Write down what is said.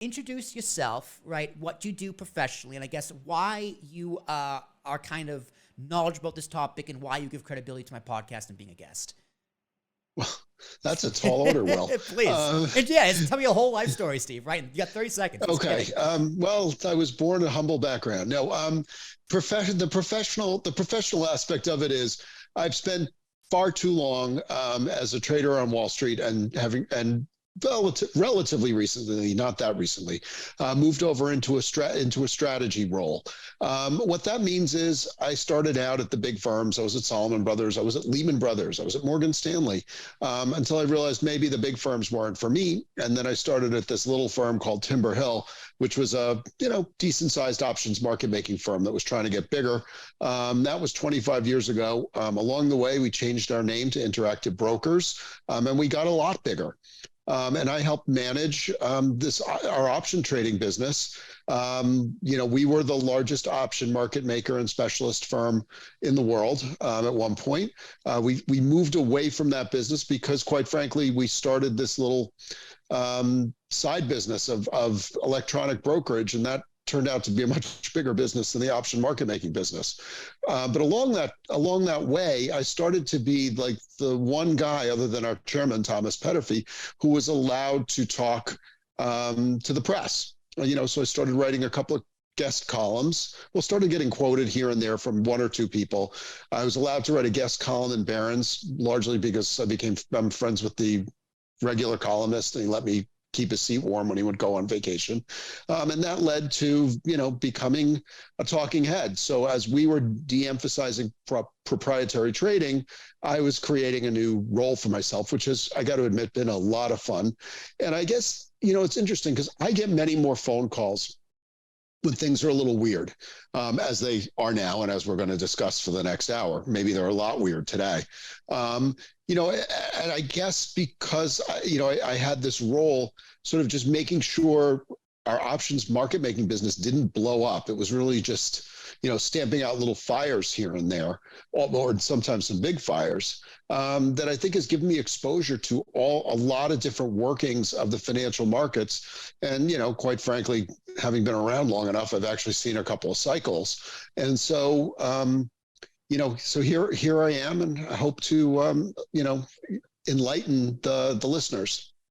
introduce yourself, right? What you do professionally, and I guess why you are kind of knowledgeable about this topic and why you give credibility to my podcast and being a guest. Well, that's a tall order, Will. Please. And tell me a whole life story, Steve, right? You got 30 seconds. Okay. Well, I was born in a humble background. No, the professional aspect of it is I've spent far too long as a trader on Wall Street and relatively recently, not that recently, moved over into a strategy role. What that means is I started out at the big firms. I was at Salomon Brothers. I was at Lehman Brothers. I was at Morgan Stanley until I realized maybe the big firms weren't for me. And then I started at this little firm called Timber Hill, which was a decent sized options market making firm that was trying to get bigger. That was 25 years ago. Along the way, we changed our name to Interactive Brokers, and we got a lot bigger. And I helped manage our option trading business. We were the largest option market maker and specialist firm in the world at one point. We moved away from that business because, quite frankly, we started this little side business of electronic brokerage, and that turned out to be a much bigger business than the option market making business. But along that way, I started to be like the one guy, other than our chairman, Thomas Petterfy, who was allowed to talk to the press. So I started writing a couple of guest columns. Well, started getting quoted here and there from one or two people. I was allowed to write a guest column in Barron's, largely because I'm friends with the regular columnist, and he let me keep his seat warm when he would go on vacation. And that led to, becoming a talking head. So as we were de-emphasizing proprietary trading, I was creating a new role for myself, which has, I got to admit, been a lot of fun. And I guess, it's interesting because I get many more phone calls when things are a little weird, as they are now, and as we're going to discuss for the next hour. Maybe they're a lot weird today. And I guess because, I had this role sort of just making sure our options market making business didn't blow up. It was really just, stamping out little fires here and there, or sometimes some big fires, that I think has given me exposure to a lot of different workings of the financial markets. And, quite frankly, having been around long enough, I've actually seen a couple of cycles. And so, so here I am, and I hope to, enlighten the listeners.